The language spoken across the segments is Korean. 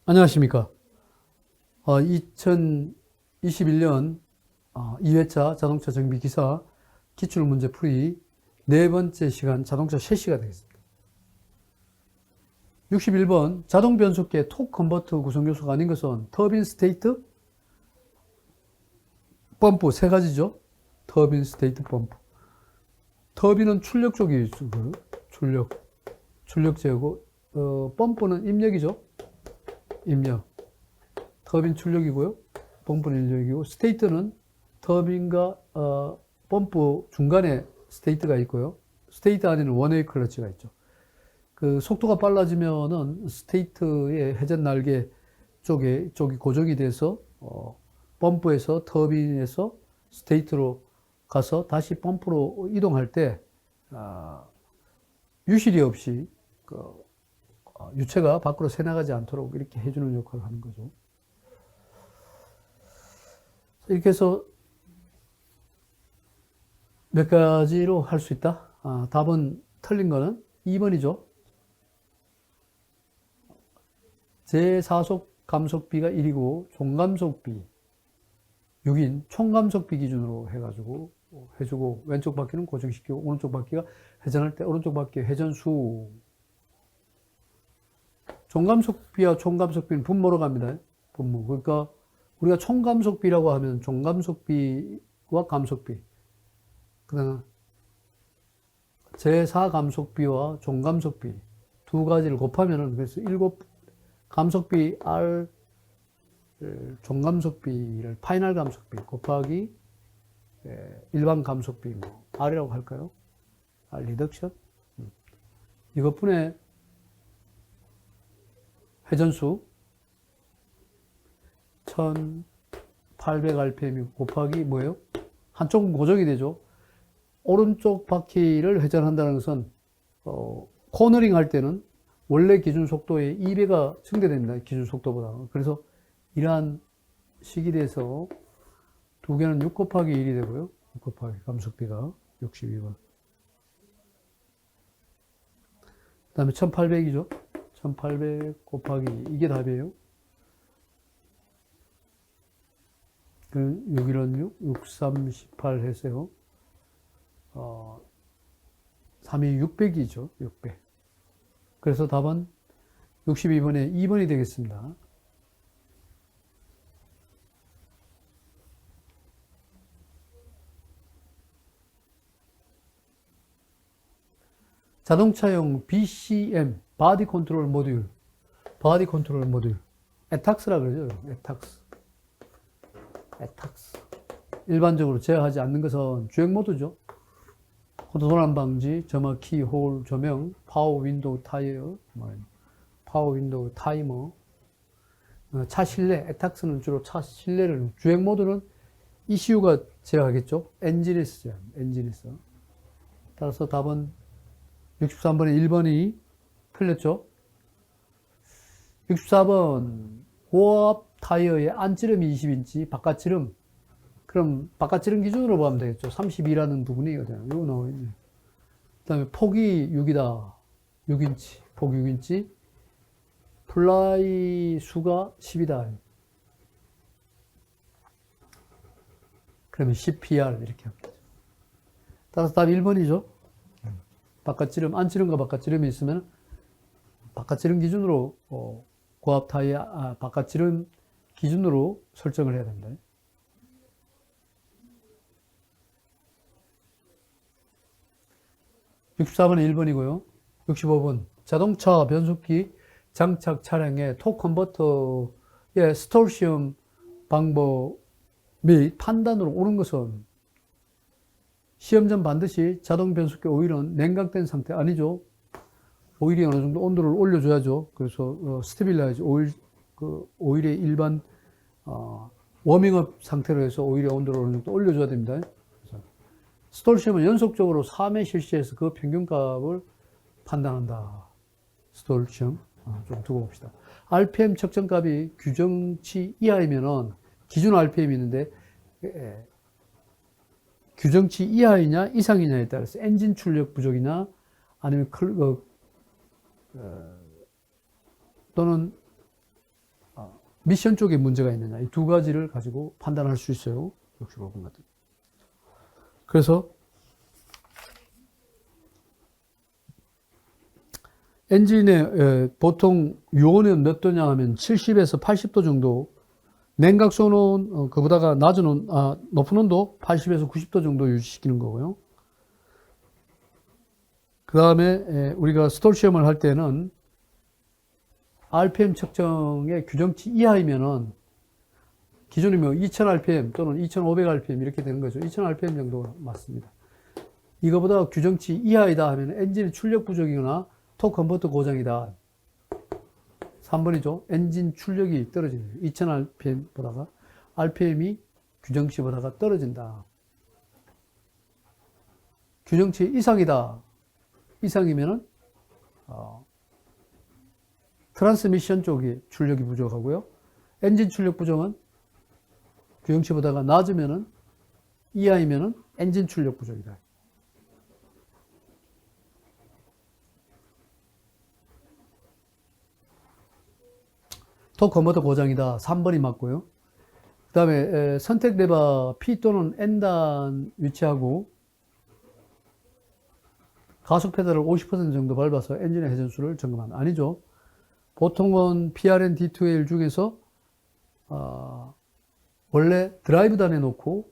안녕하십니까. 2021년 2회차 자동차 정비 기사 기출문제 풀이 네 번째 시간 자동차 셰시가 되겠습니다. 61번 자동 변속기의 톡 컨버터 구성 요소가 아닌 것은 터빈 스테이트, 펌프 세 가지죠. 터빈 스테이트 펌프. 터빈은 출력 쪽이 출력제고, 펌프는 입력이죠. 입력. 터빈 출력이고요. 펌프는 입력이고, 스테이트는 터빈과 펌프 중간에 스테이트가 있고요. 스테이트 안에는 원웨이 클러치가 있죠. 그 속도가 빨라지면은 스테이트의 회전 날개 쪽이 고정이 돼서 펌프에서 터빈에서 스테이트로 가서 다시 펌프로 이동할 때 유실이 없이 유체가 밖으로 새나가지 않도록 이렇게 해주는 역할을 하는 거죠. 이렇게 해서 몇 가지로 할 수 있다? 답은 틀린 거는 2번이죠. 제사속 감속비가 1이고 총감속비 6인 총감속비 기준으로 해주고 왼쪽 바퀴는 고정시키고 오른쪽 바퀴가 회전할 때 오른쪽 바퀴 회전수. 총감속비와 총감속비는 분모로 갑니다. 분모. 그러니까 우리가 총감속비라고 하면 총감속비와 감속비, 그다음 제4감속비와 총감속비 두 가지를 곱하면은 그래서 7 감속비 R 총감속비를 파이널 감속비 곱하기 일반 감속비 R이라고 할까요? R 리덕션. 이것분의 회전수 1800rpm 곱하기 뭐예요? 한쪽은 고정이 되죠. 오른쪽 바퀴를 회전한다는 것은 코너링 할 때는 원래 기준 속도의 2배가 증대됩니다. 기준 속도보다. 그래서 이러한 식이 돼서 두 개는 6 곱하기 1이 되고요. 6 곱하기 감속비가 62번. 그 다음에 1800이죠. 1800 곱하기 이게 답이에요. 6, 1은 6, 6, 3, 18 해서요. 3이 600이죠. 600. 그래서 답은 62번에 2번이 되겠습니다. 자동차용 BCM, 바디 컨트롤 모듈. 바디 컨트롤 모듈. 에탁스라 그러죠. 에탁스. 일반적으로 제어하지 않는 것은 주행 모드죠. 호도도난 방지, 점화 키, 홀, 조명, 파워 윈도우 타이어, 파워 윈도우 타이머, 차 실내, 에탁스는 주로 차 실내를, 주행 모드는 ECU가 제어하겠죠. 엔진에서. 따라서 답은 63번에 1번이 틀렸죠. 64번, 고압 타이어의 안지름이 20인치, 바깥지름. 그럼 바깥지름 기준으로 보면 되겠죠. 32라는 부분이거든요. 이거 나와있네. 그 다음에 폭이 6이다. 6인치. 폭 6인치. 플라이 수가 10이다. 그러면 10PR 이렇게 합니다. 따라서 답 1번이죠. 바깥지름, 안지름과 바깥지름이 있으면 바깥지름 기준으로 고압 타이어, 바깥지름 기준으로 설정을 해야 됩니다. 64번은 1번이고요. 65번 자동차 변속기 장착 차량의 톡 컨버터의 스톨 시험 방법 및 판단으로 옳은 것은 시험 전 반드시 자동 변속기 오일은 냉각된 상태 아니죠. 오일이 어느 정도 온도를 올려줘야죠. 그래서 스테빌라이즈 오일의 일반 워밍업 상태로 해서 오일의 온도를 어느 정도 올려줘야 됩니다. 스톨 시험은 연속적으로 3회 실시해서 그 평균값을 판단한다. 스톨 시험 좀 두고 봅시다. RPM 측정값이 규정치 이하이면은 기준 RPM이 있는데 규정치 이하이냐 이상이냐에 따라서 엔진 출력 부족이나 아니면 또는 미션 쪽에 문제가 있느냐. 이 두 가지를 가지고 판단할 수 있어요. 65번 같은. 그래서 엔진의 보통 유온은 몇 도냐 하면 70에서 80도 정도, 냉각수는 그보다가 높은 온도 80에서 90도 정도 유지시키는 거고요. 그 다음에 우리가 스톨 시험을 할 때는 RPM 측정의 규정치 이하이면은 기존이 2000rpm 또는 2500rpm 이렇게 되는 거죠. 2000rpm 정도가 맞습니다. 이거보다 규정치 이하이다 하면 엔진의 출력 부족이거나 토 컨버터 고장이다. 3번이죠. 엔진 출력이 떨어지는 거예요. 2000rpm보다가 rpm이 규정치보다가 떨어진다. 규정치 이상이다. 이상이면은 트랜스미션 쪽이 출력이 부족하고요. 엔진 출력 부족은 규정치보다가 낮으면은 이하이면은 엔진 출력 부족이다. 토 컨버터 고장이다. 3번이 맞고요. 그 다음에 선택 레바 P 또는 N단 위치하고 가속 페달을 50% 정도 밟아서 엔진의 회전수를 점검한다. 아니죠. 보통은 PRN D2L 중에서 원래 드라이브 단에 놓고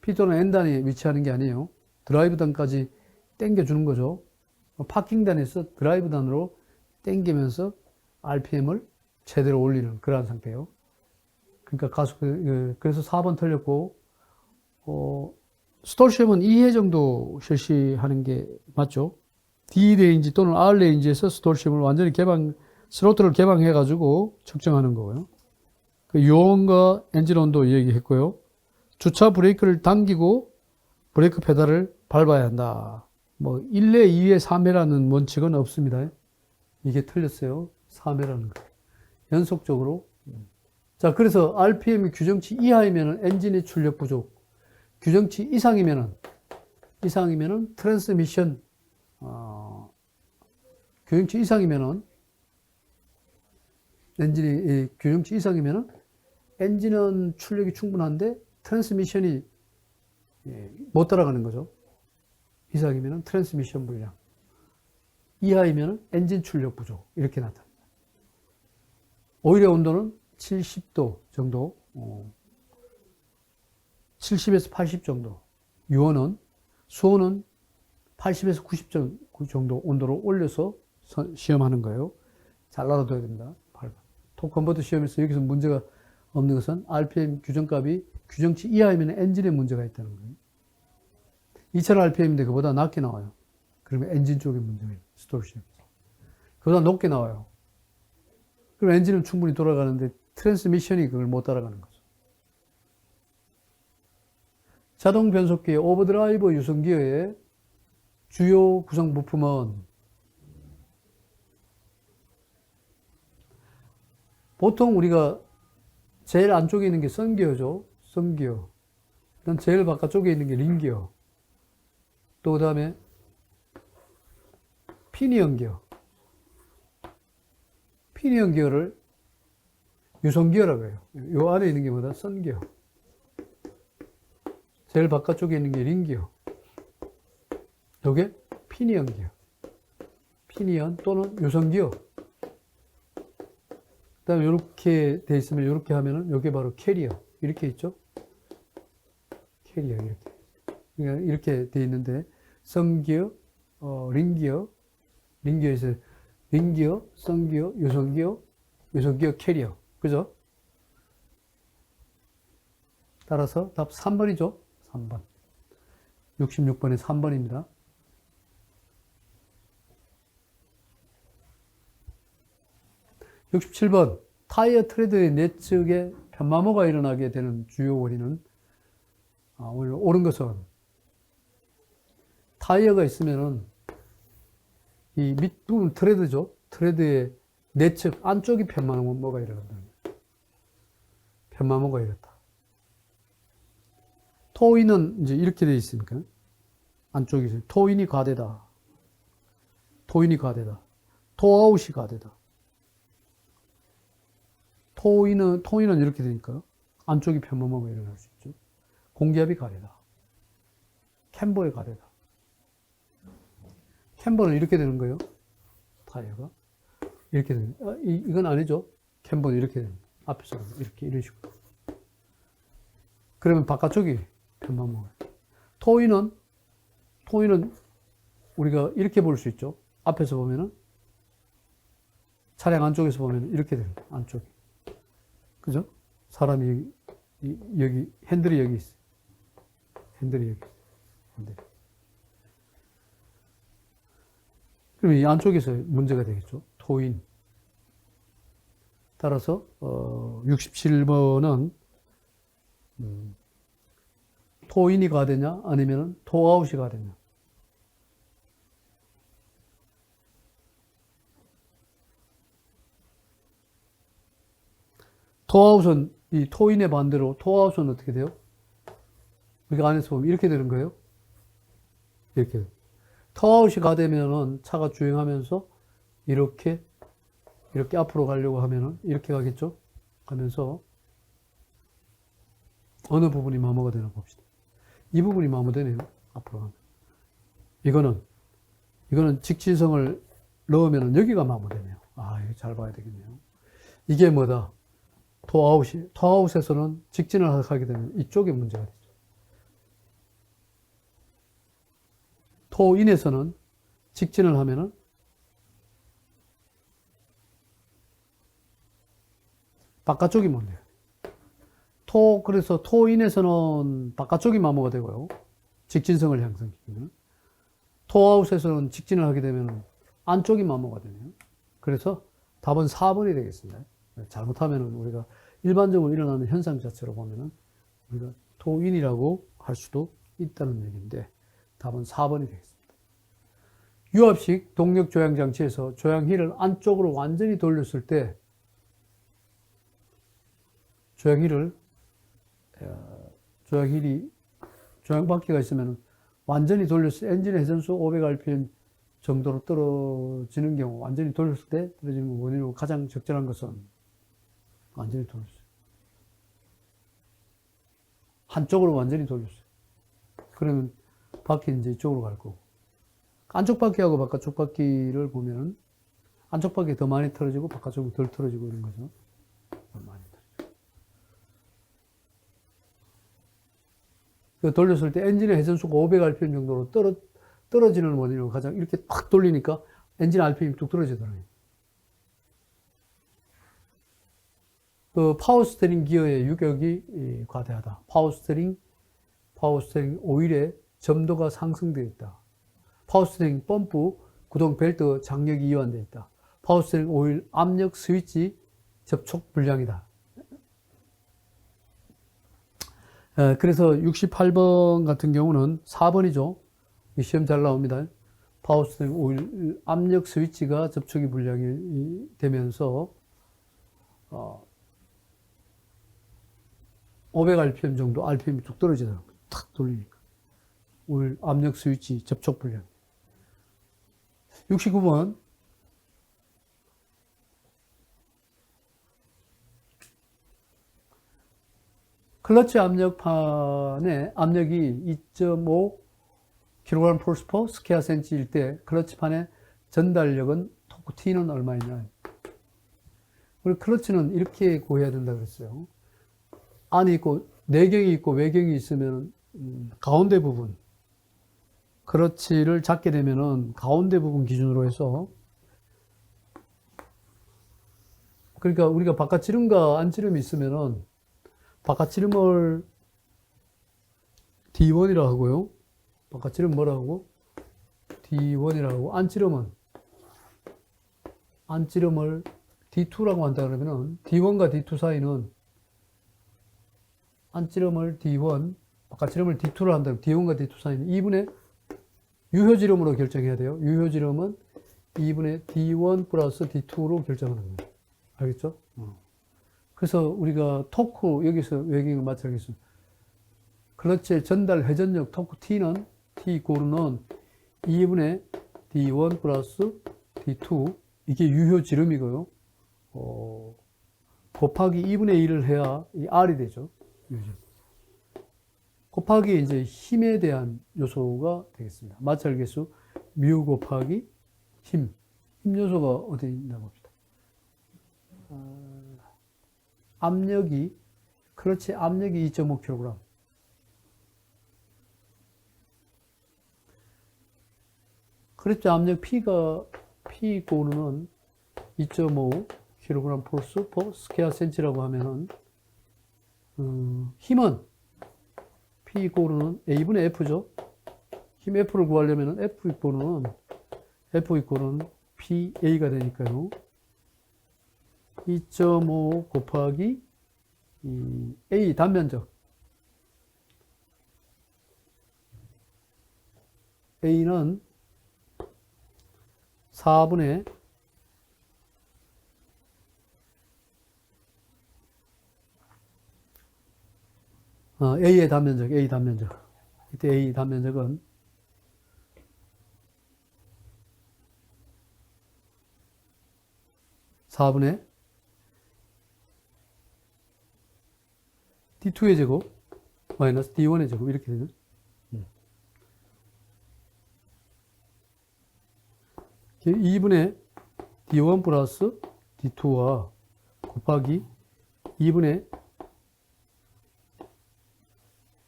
P 또는 N단에 위치하는 게 아니에요. 드라이브 단까지 당겨주는 거죠. 파킹 단에서 드라이브 단으로 당기면서 RPM을 제대로 올리는 그러한 상태예요. 그러니까 그래서 4번 틀렸고, 스톨 시험은 2회 정도 실시하는 게 맞죠. D 레인지 또는 R 레인지에서 스톨 시험을 완전히 스로틀을 개방해가지고 측정하는 거고요. 그 유온과 엔진 온도 얘기했고요. 주차 브레이크를 당기고 브레이크 페달을 밟아야 한다. 1회, 2회, 3회라는 원칙은 없습니다. 이게 틀렸어요. 3회라는 거. 연속적으로. 자, 그래서 RPM이 규정치 이하이면은 엔진의 출력 부족. 규정치 이상이면은 트랜스미션, 규정치 이상이면은 규정치 이상이면은 엔진은 출력이 충분한데 트랜스미션이 못 따라가는 거죠. 이상이면은 트랜스미션 불량. 이하이면은 엔진 출력 부족. 이렇게 나타납니다. 오히려 온도는 70도 정도, 70에서 80 정도. 유온은, 수온은 80에서 90 정도 온도로 올려서 시험하는 거예요. 잘 알아둬야 됩니다. 토 컨버터 시험에서 여기서 문제가 없는 것은 RPM 규정값이 규정치 이하이면 엔진에 문제가 있다는 거예요. 2000rpm인데 그보다 낮게 나와요. 그러면 엔진 쪽에 문제가 있어요. 스톨 시험에서. 그보다 높게 나와요. 그럼 엔진은 충분히 돌아가는데 트랜스미션이 그걸 못 따라가는 거죠. 자동 변속기의 오버드라이버 유선기어의 주요 구성 부품은 보통 우리가 제일 안쪽에 있는 게 선기어죠. 선기어. 그다음 제일 바깥쪽에 있는 게 링기어. 또 그다음에 피니언 기어. 피니언 기어를 유선기어라고 해요. 요 안에 있는 게 뭐다? 선기어. 제일 바깥쪽에 있는 게 링기어. 요게 피니언 기어. 피니언 또는 유선기어. 그 다음에 이렇게 돼 있으면 이렇게 하면은 요게 바로 캐리어. 이렇게 있죠? 캐리어 이렇게. 그러니까 이렇게 돼 있는데 선기어, 링기어, 링기어에서 링기어, 선기어, 유선기어, 유선기어 캐리어. 그죠? 따라서 답 3번이죠? 3번. 66번에 3번입니다. 67번. 타이어 트레드의 내측에 편마모가 일어나게 되는 주요 원인은 옳은 것은 타이어가 있으면은 이 밑부분 트레드죠. 트레드의 내측 안쪽이 편마모가 일어난다. 편마모가 일어났다. 토인은 이제 이렇게 되어 있으니까 안쪽이 토인이 과대다. 토인이 과대다. 토아웃이 과대다. 토인은 이렇게 되니까 안쪽이 편모모가 일어날 수 있죠. 공기압이 가래다. 캠버의 가래다. 캠버는 이렇게 되는 거예요. 타이어가. 이렇게 되는 거예요. 이건 아니죠. 캠버는 이렇게 되는 거예요. 앞에서 이렇게, 이런 식으로. 그러면 바깥쪽이 편모모가. 토인은 우리가 이렇게 볼 수 있죠. 앞에서 보면은 차량 안쪽에서 보면 이렇게 되는 거예요. 안쪽이. 그죠? 사람이 여기 핸들이 여기 있어요. 핸들이 여기 있어요. 핸들이. 그럼 이 안쪽에서 문제가 되겠죠. 토인. 따라서 67번은 토인이 가되냐 아니면 토아웃이 가되냐. 토아웃은 이 토인의 반대로 토아웃은 어떻게 돼요? 우리가 안에서 보면 이렇게 되는 거예요. 이렇게. 토아웃이 가되면은 차가 주행하면서 이렇게 앞으로 가려고 하면은 이렇게 가겠죠? 가면서 어느 부분이 마모가 되나 봅시다. 이 부분이 마모되네요. 앞으로 가면. 이거는 직진성을 넣으면은 여기가 마모되네요. 이거 잘 봐야 되겠네요. 이게 뭐다? 토아웃에서는 직진을 하게 되면 이쪽에 문제가 되죠. 토인에서는 직진을 하면은 바깥쪽이 문제예요. 그래서 토인에서는 바깥쪽이 마모가 되고요. 직진성을 향상시키면. 토아웃에서는 직진을 하게 되면 안쪽이 마모가 되네요. 그래서 답은 4번이 되겠습니다. 잘못하면 우리가 일반적으로 일어나는 현상 자체로 보면은 우리가 토인이라고 할 수도 있다는 얘기인데 답은 4번이 되겠습니다. 유압식 동력 조향 장치에서 조향힐을 안쪽으로 완전히 돌렸을 때 조향바퀴가 있으면 완전히 돌렸을 때 엔진의 회전수 500rpm 정도로 떨어지는 경우, 완전히 돌렸을 때 떨어지는 원인으로 가장 적절한 것은 완전히 돌렸어요. 한쪽으로 완전히 돌렸어요. 그러면 바퀴는 이제 이쪽으로 갈 거고. 안쪽 바퀴하고 바깥쪽 바퀴를 보면은 안쪽 바퀴 더 많이 틀어지고 바깥쪽이 덜 틀어지고 이런 거죠. 더 많이 틀어지고. 돌렸을 때 엔진의 회전수가 500rpm 정도로 떨어지는 원인으로 가장 이렇게 탁 돌리니까 엔진 RPM이 뚝 떨어지더라고요. 파워 스티어링 기어의 유격이 과대하다. 파워 스티어링 오일의 점도가 상승되어 있다. 파워 스티어링 펌프 구동 벨트 장력이 이완되어 있다. 파워 스티어링 오일 압력 스위치 접촉 불량이다. 그래서 68번 같은 경우는 4번이죠. 시험 잘 나옵니다. 파워 스티어링 오일 압력 스위치가 접촉이 불량이 되면서 500rpm 정도 RPM이 쭉 떨어지더라고요. 탁 돌리니까. 오일 압력 스위치 접촉 불량. 69번. 클러치 압력판의 압력이 2.5 kg/s 스퀘어 센치일 때 클러치판의 전달력은 토크 T는 얼마이냐. 우리 클러치는 이렇게 구해야 된다 그랬어요. 안이 있고 내경이 있고 외경이 있으면 가운데 부분 클러치를 잡게 되면은 가운데 부분 기준으로 해서, 그러니까 우리가 바깥지름과 안지름이 있으면은 바깥지름을 D1이라고 하고요. 바깥지름 뭐라고 하고? D1이라고 하고, 안지름을 D2라고 한다 그러면은 D1과 D2 사이는 안지름을 D1, 바깥지름을 D2로 한다면 D1과 D2 사이는 2분의 유효지름으로 결정해야 돼요. 유효지름은 2분의 D1 플러스 D2로 결정하는 겁니다. 알겠죠? 그래서 우리가 토크, 여기서 외경을 맞춰야겠습니다. 클러치의 전달 회전력 토크 T는, T=는 2분의 D1 플러스 D2, 이게 유효지름이고요. 곱하기 2분의 1을 해야 이 R이 되죠. 곱하기 이제 힘에 대한 요소가 되겠습니다. 마찰 계수 뮤 곱하기 힘 요소가 어디 있나 봅시다. 압력이, 그렇지, 압력이 2.5kg. 그렇죠. 압력 P가, P 이꼬르는 2.5kg 폴스 퍼 스퀘어 센치라고 하면은, 힘은 P 이꼬르는 A분의 F죠. 힘 F를 구하려면은 F 이꼬르는 PA가 되니까요. 2.5 곱하기 이 A 단면적. A는 4분의 A의 단면적, A 단면적. 이때 A 단면적은 4분의 D2의 제곱 마이너스 D1의 제곱 이렇게 되죠. 2분의 D1 플러스 D2와 곱하기 2분의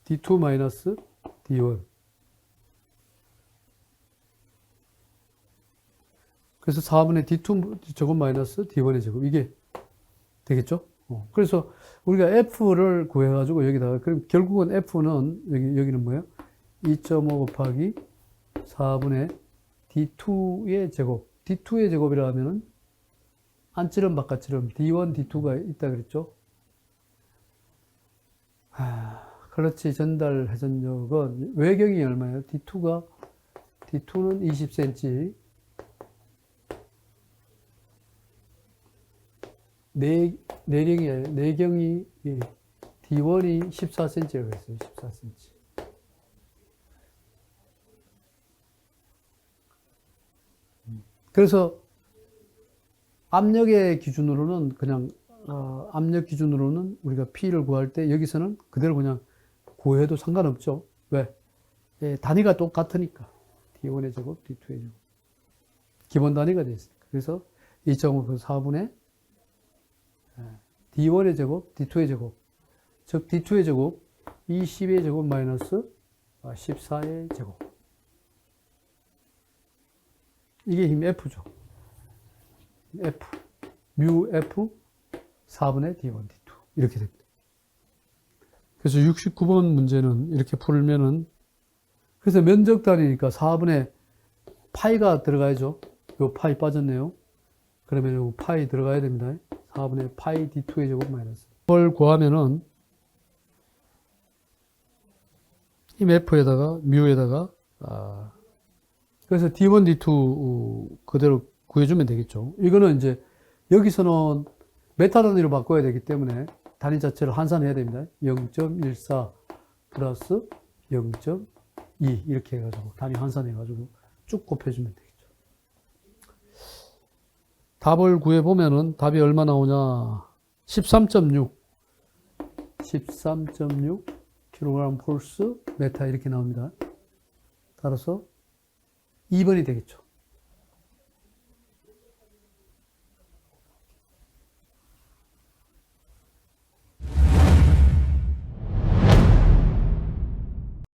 D2 마이너스 D1. 그래서 4분의 D2 제곱 마이너스 D1의 제곱. 이게 되겠죠? 그래서 우리가 F를 구해가지고 여기다가, 그럼 결국은 F는, 여기는 뭐예요? 2.5 곱하기 4분의 D2의 제곱. D2의 제곱이라 하면은 안찌름 바깥찌름 D1, D2가 있다 그랬죠? 클러치 전달 회전력은 외경이 얼마예요? D2는 20cm. 내경이 D1이 14cm라고 했어요. 14cm. 그래서 압력의 기준으로는 그냥 압력 기준으로는 우리가 P를 구할 때 여기서는 그대로 그냥 구해도 상관없죠. 왜? 단위가 똑같으니까. D1의 제곱, D2의 제곱. 기본 단위가 되어 있으니까. 그래서 2.5 4분의 D1의 제곱, D2의 제곱. 즉, D2의 제곱, 20의 제곱 마이너스 14의 제곱. 이게 힘 F죠. F. 뮤 F 4분의 D1, D2. 이렇게 됩니다. 그래서 69번 문제는 이렇게 풀면은, 그래서 면적 단위니까 4분의 파이가 들어가야죠. 요 파이 빠졌네요. 그러면 요 파이 들어가야 됩니다. 4분의 파이 D2의 제곱 마이너스. 그걸 구하면은, 힘 F에다가, 뮤에다가, 그래서 D1, D2 그대로 구해주면 되겠죠. 이거는 이제, 여기서는 메타 단위로 바꿔야 되기 때문에 단위 자체를 환산해야 됩니다. 0.14 플러스 0.2 이렇게 해가지고 단위 환산해가지고 쭉 곱해주면 되겠죠. 답을 구해보면은 답이 얼마 나오냐. 13.6 kg 폴스 메타 이렇게 나옵니다. 따라서 2번이 되겠죠.